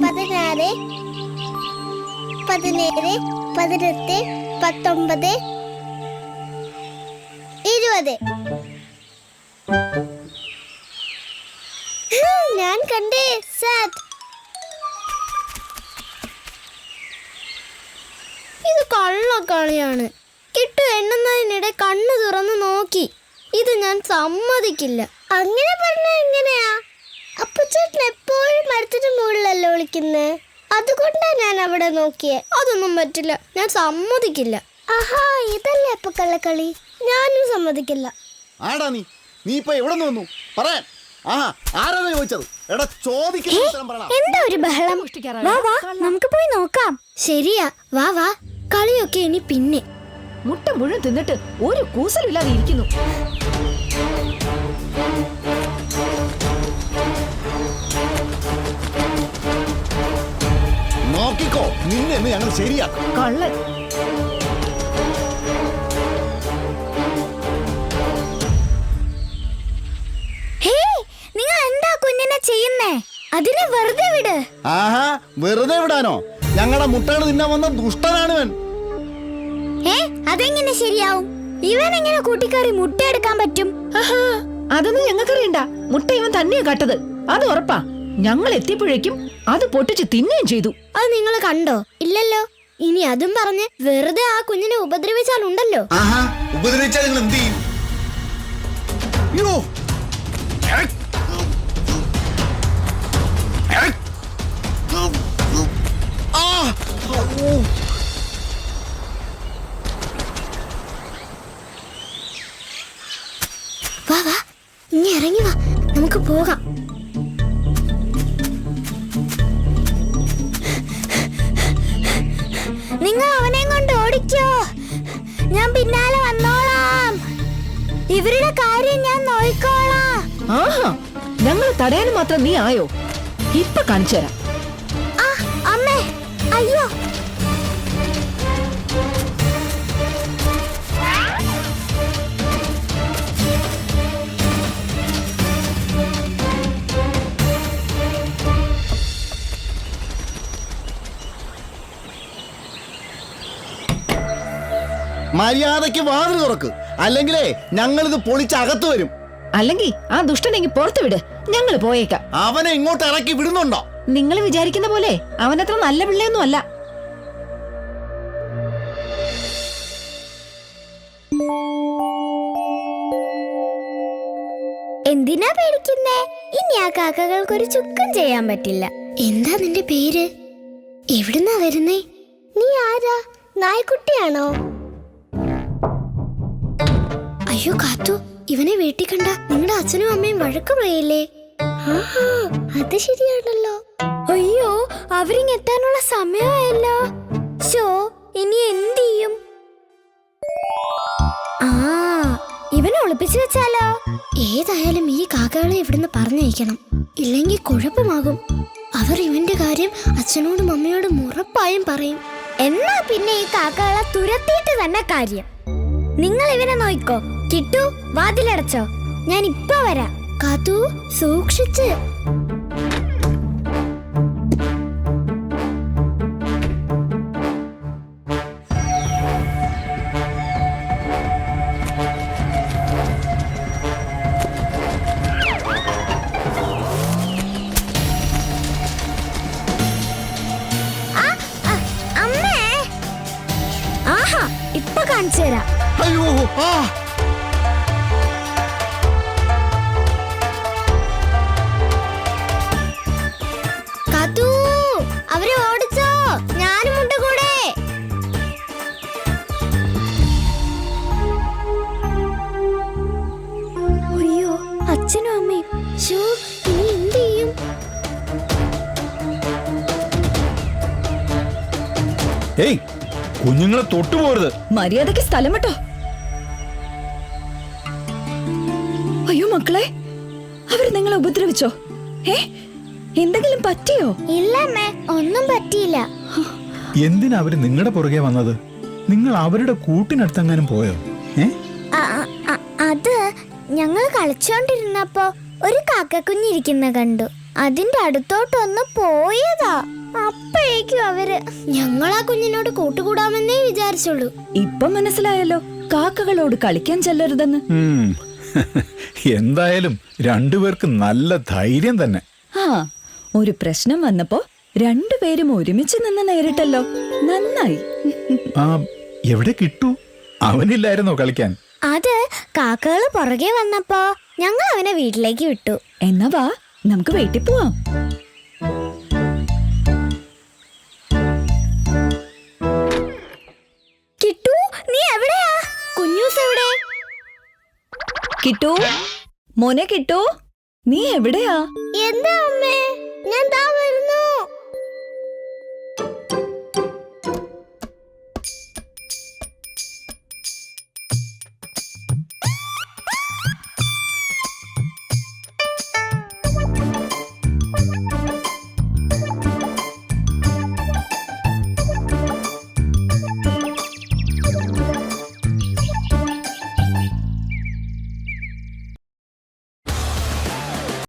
പതിനാറ്, 17, 18, 19, 20. ഞാൻ കണ്ടേ സാറ്റ്. ഇത് കള്ളക്കളിയാണ്. കിട്ടു എണ്ണുന്നതിനിടെ കണ്ണു തുറന്ന് നോക്കി. ഇത് ഞാൻ സമ്മതിക്കില്ല. അങ്ങനെ പറഞ്ഞ എങ്ങനെയാ? അപ്പുച്ചേട്ടൻ എപ്പോഴും മരത്തിന് മുകളിലല്ലേ വിളിക്കുന്നേ. അതുകൊണ്ടാ ഞാൻ അവിടെ നോക്കിയേ. അതൊന്നും പറ്റില്ല, ഞാൻ സമ്മതിക്കില്ല. ആഹാ, ഇതല്ലേ ഇപ്പൊ കള്ളക്കളി. ഞാനും സമ്മതിക്കില്ല. ആടാ നീ ഇപ്പൊ എവിടെ നിന്ന് വന്നു പറയാൻ? ആരാ ചോദിച്ചത്? എടാ എന്താ ഒരു ബഹളം? വാ വാ, നമുക്ക് പോയി നോക്കാം. ശരിയാ, വാ വാ. കളിയൊക്കെ ഇനി പിന്നെ. മുട്ട മുഴുവൻ തിന്നിട്ട് ഒരു കൂസലില്ലാതെ ഇരിക്കുന്നു. നോക്കിക്കോ, നിന്നെ ഞങ്ങൾ ശരിയാക്കും. കള്ളൻ. നിങ്ങൾ എന്താ കുഞ്ഞിനെ ചെയ്യുന്നേ? അതിനെ വെറുതെ വിട്. ആഹാ, വെറുതെ വിടാനോ? ഞങ്ങളുടെ മുട്ടകൾ തിന്നാൻ വന്ന ദുഷ്ടനാണിവൻ. അതെങ്ങനെ ശരിയാവും? ഇവൻ എങ്ങനെ കൂട്ടിക്കറി മുട്ട എടുക്കാൻ പറ്റും? അതൊന്നും ഞങ്ങൾക്കറിയണ്ട. മുട്ട ഇവൻ തന്നെയാ കട്ടത്, അത് ഉറപ്പാ. ഞങ്ങൾ എത്തിയപ്പോഴേക്കും അത് പൊട്ടിച്ച് തിന്നുകയും ചെയ്തു. അത് നിങ്ങൾ കണ്ടോ? ഇല്ലല്ലോ. ഇനി അതും പറഞ്ഞ് വെറുതെ ആ കുഞ്ഞിനെ ഉപദ്രവിച്ചാലുണ്ടല്ലോ. ഉപദ്രവിച്ചാൽ നിങ്ങൾ എന്ത് ചെയ്യും? വാ വാ, ഇനി ഇറങ്ങി വാ, നമുക്ക് പോകാം. നിങ്ങൾ അവനെ കൊണ്ട് ഓടിക്കോ, ഞാൻ പിന്നാലെ വന്നോളാം. ഇവരുടെ കാര്യം ഞാൻ നോക്കിക്കോളാം. ആഹാ, ഞങ്ങൾ തടയാൻ മാത്രം നീ ആയോ? ഇപ്പൊ കാണിച്ചു തരാം. അമ്മേ, അയ്യോ. മര്യാദയ്ക്ക് വാതിൽ തുറക്ക്, അല്ലെങ്കിലേ ഞങ്ങളിത് പൊളിച്ചകത്ത് വരും. അല്ലെങ്കിൽ ആ ദുഷ്ടനെങ്കിൽ പുറത്തു വിട്, ഞങ്ങൾ പോയേക്കാം. അവനെ ഇങ്ങോട്ട് ഇറക്കി വിടുന്നുണ്ടോ? നിങ്ങൾ വിചാരിക്കുന്ന പോലെ അവനത്ര നല്ല പിള്ളയൊന്നും അല്ല. എന്തിനാ പേടിക്കുന്നേ? ഇനി ആ കാക്കകൾക്കൊരു ചുക്കും ചെയ്യാൻ പറ്റില്ല. എന്താ നിന്റെ പേര്? എവിടുന്നാ വരുന്നേ? നീ ആരാ? നായ്ക്കുട്ടിയാണോ? അയ്യോ കാത്തു, ഇവനെ വീട്ടിൽ കണ്ട നിങ്ങളുടെ അച്ഛനും അമ്മയും വഴക്ക് പറയില്ലേ? അത് ശരിയാണല്ലോ. അയ്യോ, അവരിങ്ങെത്താനുള്ള സമയമായല്ലോ. ശോ, ഇനി എന്ത് ചെയ്യും? ഇവനെ ഒളിപ്പിച്ചു വെച്ചാലോ? ഏതായാലും ഈ കാക്കകളെ ഇവിടുന്ന് പറഞ്ഞയക്കണം, ഇല്ലെങ്കിൽ കുഴപ്പമാകും. അവർ ഇവന്റെ കാര്യം അച്ഛനോടും അമ്മയോടും ഉറപ്പായും പറയും. എന്നാ പിന്നെ ഈ കാക്കകളെ തുരത്തിയിട്ട് തന്നെ കാര്യം. നിങ്ങൾ ഇവനെ നോയിക്കോ. കിട്ടു, വാതിലടച്ചോ, ഞാൻ ഇപ്പൊ വരാം. കാത്തു, സൂക്ഷിച്ച്. അമ്മേ, ആഹാ, ഇപ്പൊ കാണിച്ചു തരാം. അയ്യോ, കാത്തു, അവരെ ഓടിച്ചോ, ഞാനും ഉണ്ട് കൂടെ. അയ്യോ, അച്ഛനും അമ്മയും. ശോ, ഇനി ഏയ്, കുഞ്ഞുങ്ങളെ തൊട്ടുപോകരുത്. മര്യാദയ്ക്ക് സ്ഥലം വിട്ടോ. അയ്യോ മക്കളെ, അവർ നിങ്ങളെ ഉപദ്രവിച്ചോ? എന്തെങ്കിലും പറ്റിയോ? ഇല്ല അമ്മേ, ഒന്നും പറ്റിയില്ല. എന്തിനാ അവര് നിങ്ങളുടെ പുറകെ വന്നത്? നിങ്ങൾ അവരുടെ കൂട്ടിനടുത്തെങ്ങാനും പോയോ? അത് ഞങ്ങൾ കളിച്ചോണ്ടിരുന്നപ്പോ ഒരു കാക്കക്കുഞ്ഞിരിക്കുന്ന കണ്ടു. അതിന്റെ അടുത്തോട്ടൊന്ന് പോയതാ. അപ്പോഴേക്കും അവര് ഞങ്ങളാ കുഞ്ഞിനോട് കൂട്ടുകൂടാമെന്നേ വിചാരിച്ചുള്ളൂ. ഇപ്പൊ മനസ്സിലായല്ലോ കാക്കകളോട് കളിക്കാൻ ചെല്ലരുതെന്ന്. എന്തായാലും രണ്ടുപേർക്ക് നല്ല ധൈര്യം തന്നെ. ആ, ഒരു പ്രശ്നം വന്നപ്പോ രണ്ടുപേരും ഒരുമിച്ച് നിന്ന് നേരിട്ടല്ലോ. നന്നായി. ആ, എവിടെ കിട്ടു? അവനില്ലായിരുന്നോ കളിക്കാൻ? അത് കാക്കകള് പുറകെ വന്നപ്പോ ഞങ്ങൾ അവനെ വീട്ടിലേക്ക് വിട്ടു. എന്നാ വാ, നമുക്ക് വീട്ടിൽ പോവാം. കിട്ടു, നീ എവിടെയാ? കുഞ്ഞൂസ് എവിടെ? കിട്ടു, മോനെ കിട്ടു, നീ എവിടെയാ? എന്താ അമ്മേ, ഞാൻ ദാ